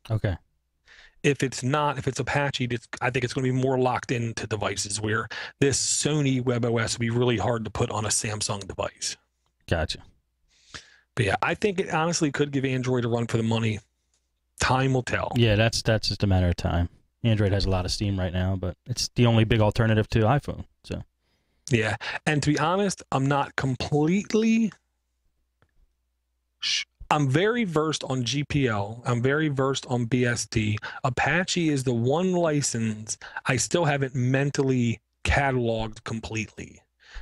Okay. If it's not, if it's Apache, I think it's going to be more locked into devices where this Sony WebOS would be really hard to put on a Samsung device. Gotcha. But yeah, I think it honestly could give Android a run for the money. Time will tell. Yeah, that's just a matter of time. Android has a lot of steam right now, but it's the only big alternative to iPhone. So Yeah. And to be honest, I'm not completely. I'm very versed on GPL. I'm very versed on BSD. Apache is the one license I still haven't mentally cataloged completely.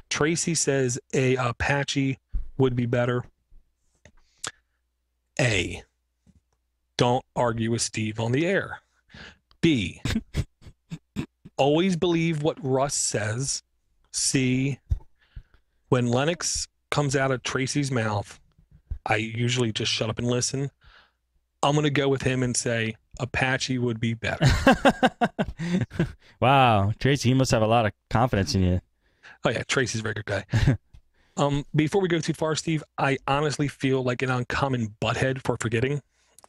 Tracy says a Apache would be better. A, don't argue with Steve on the air. B, always believe what Russ says. C, when Lennox comes out of Tracy's mouth, I usually just shut up and listen. I'm going to go with him and say Apache would be better. wow, Tracy, he must have a lot of confidence in you. Oh yeah, Tracy's a very good guy. Before we go too far, Steve, I honestly feel like an uncommon butthead for forgetting.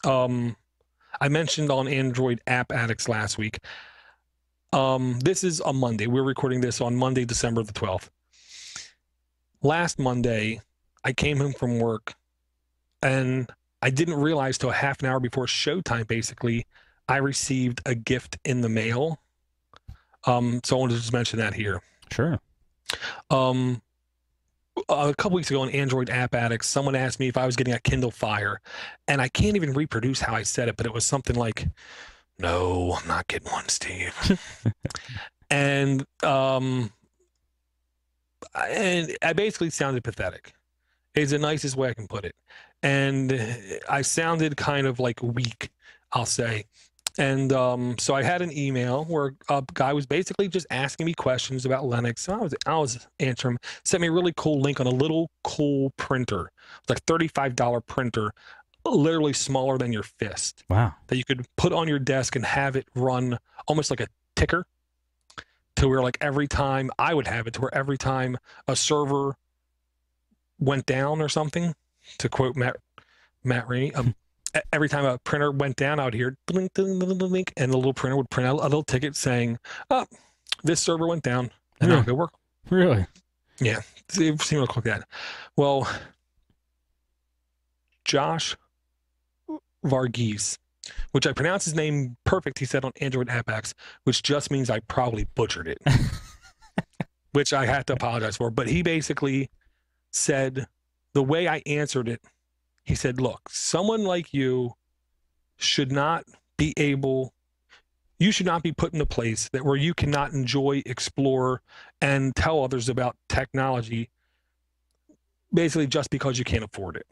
I mentioned on Android App Addicts last week. This is a Monday. We're recording this on Monday, December the 12th. Last Monday, I came home from work and I didn't realize till a half an hour before showtime, basically, I received a gift in the mail. So I wanted to just mention that here. Sure. A couple weeks ago on Android App Addicts, someone asked me if I was getting a Kindle Fire, and I can't even reproduce how I said it, but it was something like, "No, I'm not getting one, Steve." and I basically sounded pathetic. Is the nicest way I can put it. And I sounded kind of like weak, I'll say. And so I had an email where a guy was basically just asking me questions about Linux. So I was answering. Sent me a really cool link on a little cool printer, like $35 printer, literally smaller than your fist. Wow. That you could put on your desk and have it run almost like a ticker. To where like every time I would have it, to where every time a server went down or something, to quote Matt Rainey, every time a printer went down, I would hear blink, blink, blink, blink, and the little printer would print out a little ticket saying, "Oh, this server went down," and Really? I'll go work. Really? Yeah, it seemed to look like that. Well, Josh Varghese, which I pronounced his name perfect, he said on Android App X, which just means I probably butchered it, which I had to apologize for. But he basically said the way I answered it, he said, "Look, someone like you should not be put in a place that where you cannot enjoy, explore, and tell others about technology, basically just because you can't afford it."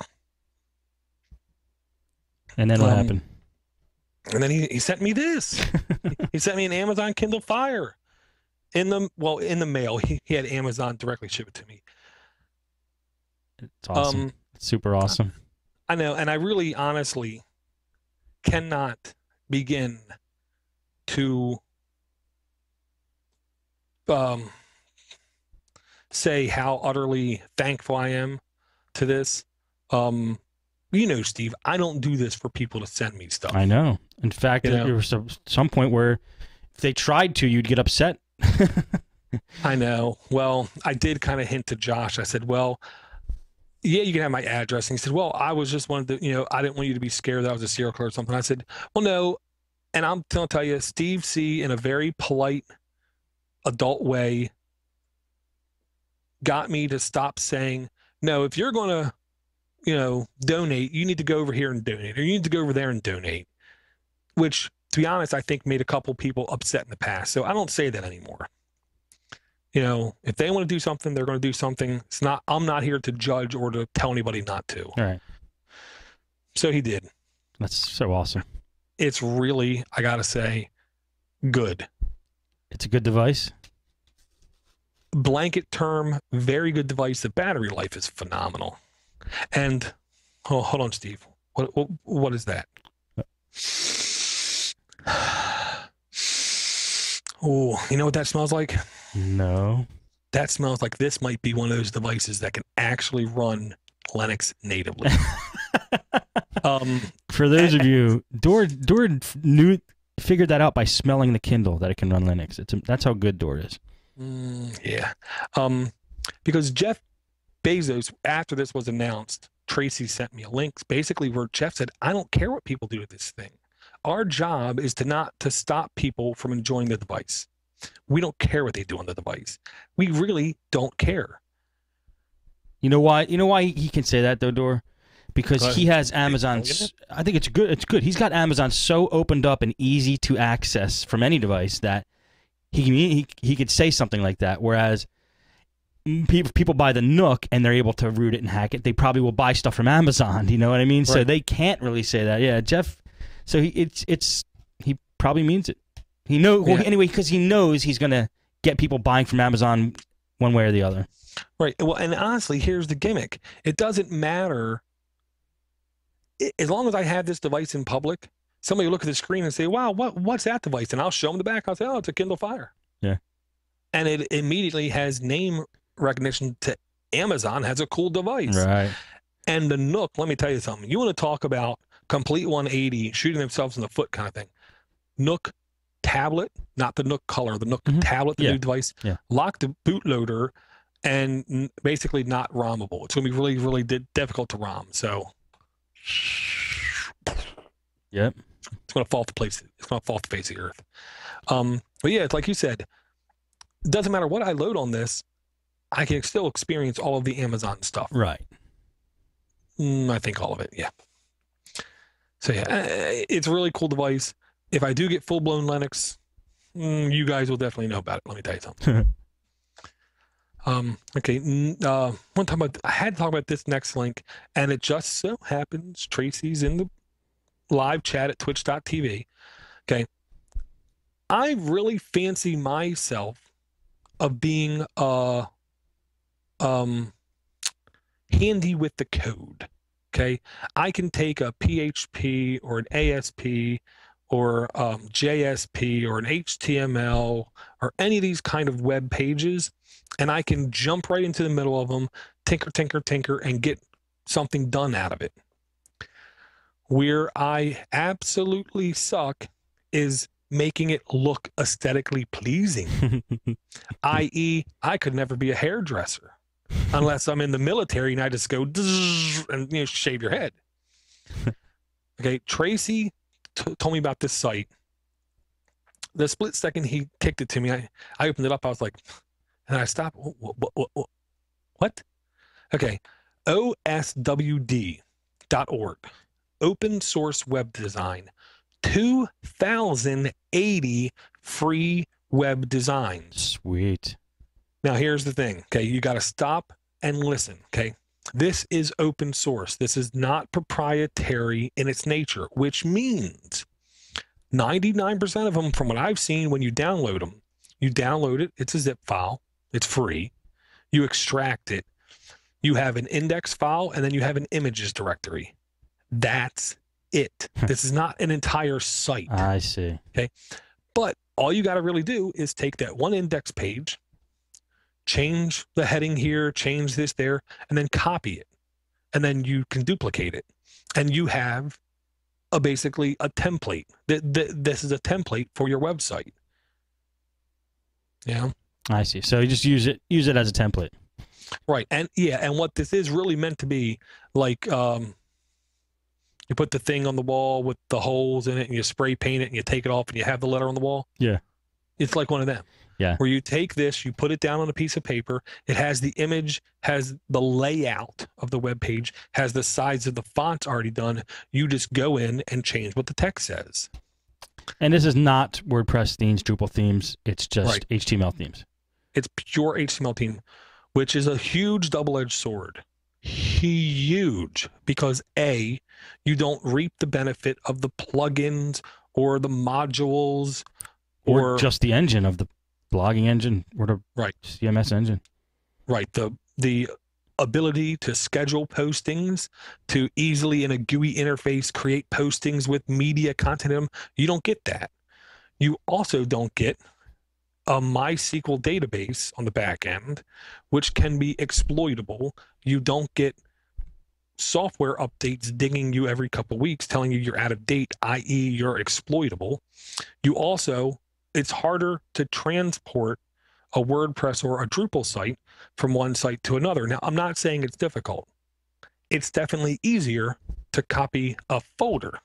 And then what happened? And then he sent me this. He sent me an Amazon Kindle Fire in the mail. He had Amazon directly ship it to me. It's awesome. It's super awesome. I know, and I really honestly cannot begin to say how utterly thankful I am to this. Steve, I don't do this for people to send me stuff. I know. In fact, there was some point where if they tried to, you'd get upset. I know. Well, I did kind of hint to Josh. I said, well, yeah, you can have my address. And he said, well, I was just wanted to, I didn't want you to be scared that I was a serial killer or something. I said, well, no. And I'm going to tell you, Steve C., in a very polite, adult way, got me to stop saying, no, if you're going to, donate, you need to go over here and donate, or you need to go over there and donate, which, to be honest, I think made a couple people upset in the past. So I don't say that anymore. If they want to do something, they're going to do something. I'm not here to judge or to tell anybody not to. All right. So he did. That's so awesome. It's really, I got to say, good. It's a good device. Blanket term, very good device. The battery life is phenomenal. And hold on, Steve. What is that? Oh, you know what that smells like? No. That smells like this might be one of those devices that can actually run Linux natively. For those of you, Door figured that out by smelling the Kindle that it can run Linux. That's how good Door is. Yeah. Because Jeff Bezos, after this was announced, Tracy sent me a link basically where Jeff said, I don't care what people do with this thing. Our job is to stop people from enjoying the device. We don't care what they do on the device. We really don't care. You know why? You know why he can say that though, Door? Because he has Amazon. I think it's good. It's good. He's got Amazon so opened up and easy to access from any device that he could say something like that. Whereas people buy the Nook and they're able to root it and hack it, they probably will buy stuff from Amazon. You know what I mean? Right. So they can't really say that. Yeah, Jeff. So he probably means it. He knows anyway because he knows he's gonna get people buying from Amazon one way or the other. Right. Well, and honestly, here's the gimmick. It doesn't matter. As long as I have this device in public, somebody will look at the screen and say, wow, what's that device? And I'll show them the back. I'll say, oh, it's a Kindle Fire. Yeah. And it immediately has name recognition to Amazon, has a cool device. Right. And the Nook, let me tell you something. You want to talk about complete 180, shooting themselves in the foot kind of thing. Nook tablet, not the Nook Color, the Nook tablet, the new device, lock the bootloader, and basically not ROMable. It's going to be really, really difficult to ROM. So, yep, it's going to fall to place. It's going to fall to the face of the earth. But yeah, it's like you said. It doesn't matter what I load on this. I can still experience all of the Amazon stuff. Right. I think all of it. Yeah. So yeah, it's a really cool device. If I do get full blown Linux, you guys will definitely know about it. Let me tell you something. Okay. I had to talk about this next link, and it just so happens Tracy's in the live chat at twitch.tv. Okay. I really fancy myself of being handy with the code. Okay. I can take a PHP or an ASP or JSP or an HTML or any of these kind of web pages, and I can jump right into the middle of them, tinker, and get something done out of it. Where I absolutely suck is making it look aesthetically pleasing, i.e., I could never be a hairdresser unless I'm in the military and I just go and shave your head. Okay, Tracy told me about this site. The split second he kicked it to me, I opened it up. I was like, and I stopped. What? Okay, oswd.org, open source web design, 2,080 free web designs. Sweet. Now here's the thing. Okay, you got to stop and listen. Okay, this is open source. This is not proprietary in its nature, which means 99% of them, from what I've seen, when you download them, you download it, it's a zip file, it's free, you extract it, you have an index file, and then you have an images directory. That's it. This is not an entire site. I see. Okay, but all you got to really do is take that one index page, change the heading here, change this there, and then copy it. And then you can duplicate it. And you have basically a template. This is a template for your website. Yeah. I see. So you just use it as a template. Right. And yeah, and what this is really meant to be, like, you put the thing on the wall with the holes in it and you spray paint it and you take it off and you have the letter on the wall. Yeah. It's like one of them. Yeah. Where you take this, you put it down on a piece of paper. It has the image, has the layout of the web page, has the size of the fonts already done. You just go in and change what the text says. And this is not WordPress themes, Drupal themes. It's just HTML themes. It's pure HTML theme, which is a huge double-edged sword. Huge. Because A, you don't reap the benefit of the plugins or the modules or just the engine of the blogging engine or the CMS engine. Right. The ability to schedule postings, to easily in a GUI interface create postings with media content in them. You don't get that. You also don't get a MySQL database on the back end, which can be exploitable. You don't get software updates dinging you every couple of weeks, telling you you're out of date, i.e., you're exploitable. It's harder to transport a WordPress or a Drupal site from one site to another. Now, I'm not saying it's difficult. It's definitely easier to copy a folder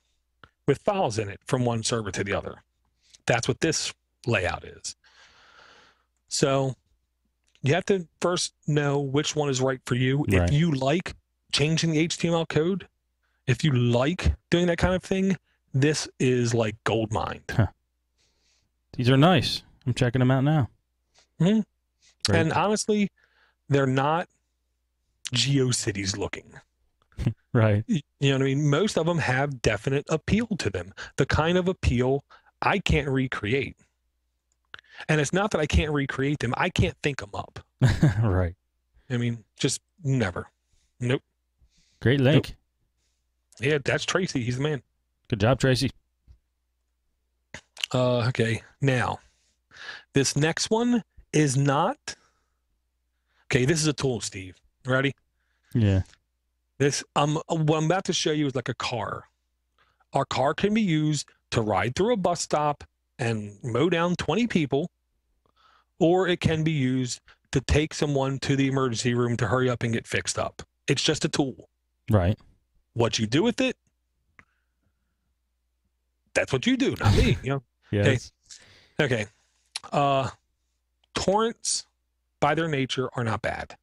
with files in it from one server to the other. That's what this layout is. So you have to first know which one is right for you. Right. If you like changing the HTML code, if you like doing that kind of thing, this is like gold mine. Huh. These are nice. I'm checking them out now. Mm-hmm. And honestly, they're not GeoCities looking. Right. You know what I mean? Most of them have definite appeal to them. The kind of appeal I can't recreate. And it's not that I can't recreate them. I can't think them up. Right. I mean, just never. Nope. Great link. Nope. Yeah, that's Tracy. He's the man. Good job, Tracy. Okay. Now, this next one is not. Okay, this is a tool, Steve. Ready? Yeah. What I'm about to show you is like a car. Our car can be used to ride through a bus stop and mow down 20 people, or it can be used to take someone to the emergency room to hurry up and get fixed up. It's just a tool. Right. What you do with it, that's what you do, not me. You know. Yes. Okay. Torrents, by their nature, are not bad.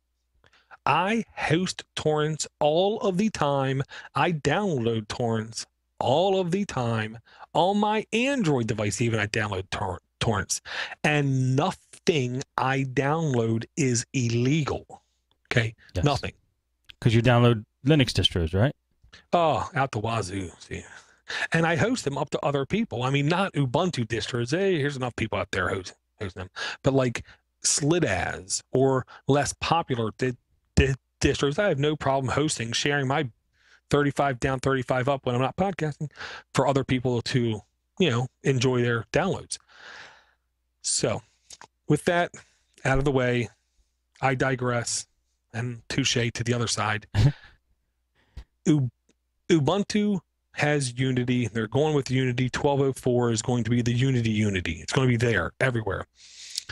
I host torrents all of the time. I download torrents all of the time. On my Android device, even, I download torrents. And nothing I download is illegal. Okay? Yes. Nothing. Because you download Linux distros, right? Oh, out the wazoo. See? And I host them up to other people. I mean, not Ubuntu distros. Hey, here's enough people out there hosting them. But like SLIDAZ or less popular distros, I have no problem hosting, sharing my 35 down, 35 up when I'm not podcasting for other people to, enjoy their downloads. So with that out of the way, I digress, and touche to the other side. Ubuntu has Unity. They're going with Unity. 12.04 is going to be the Unity. It's going to be there everywhere.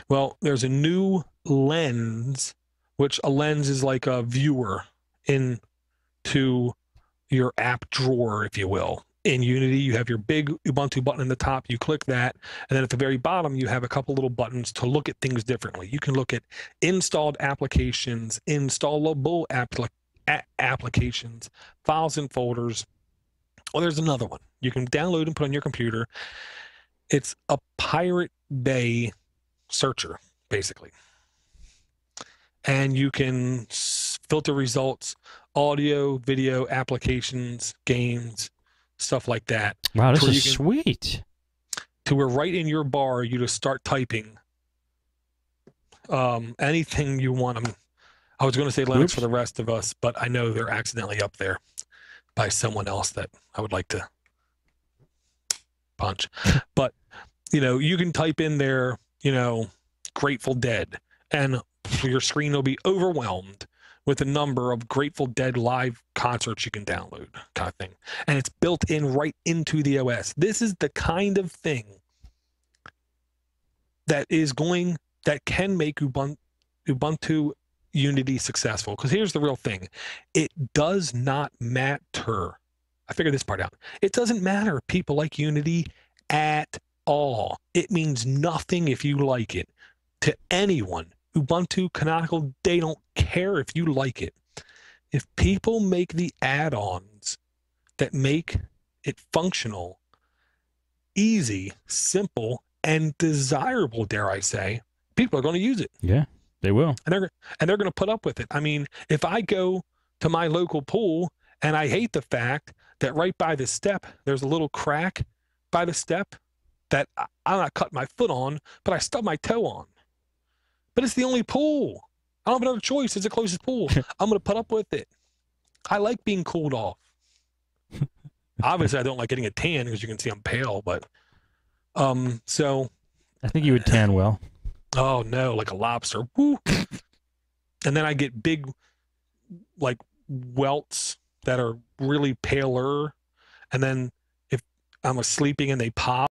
Well, there's a new lens, which a lens is like a viewer into your app drawer, if you will. In Unity, you have your big Ubuntu button in the top. You click that, and then at the very bottom, you have a couple little buttons to look at things differently. You can look at installed applications, installable applications, files and folders. Well, there's another one you can download and put on your computer. It's a Pirate Bay searcher, basically. And you can filter results, audio, video, applications, games, stuff like that. Wow, this is sweet. To where right in your bar, you just start typing anything you want. I was going to say Linux for the rest of us, but I know they're accidentally up there by someone else that I would like to punch. But, you can type in there, Grateful Dead, and your screen will be overwhelmed with the number of Grateful Dead live concerts you can download, kind of thing. And it's built in right into the OS. This is the kind of thing that can make Ubuntu Unity successful. Because here's the real thing. It does not matter. I figured this part out. It doesn't matter if people like Unity at all. It means nothing if you like it. To anyone, Ubuntu, Canonical, they don't care if you like it. If people make the add-ons that make it functional, easy, simple, and desirable, dare I say, people are going to use it. Yeah, they will. And they're going to put up with it. I mean, if I go to my local pool and I hate the fact that right by the step, there's a little crack by the step that I'm not cutting my foot on, but I stub my toe on. But it's the only pool. I don't have another choice. It's the closest pool. I'm going to put up with it. I like being cooled off. Obviously, I don't like getting a tan because you can see I'm pale, but so. I think you would tan well. Oh, no, like a lobster. Woo. And then I get big, like, welts that are really paler, and then if I'm sleeping and they pop.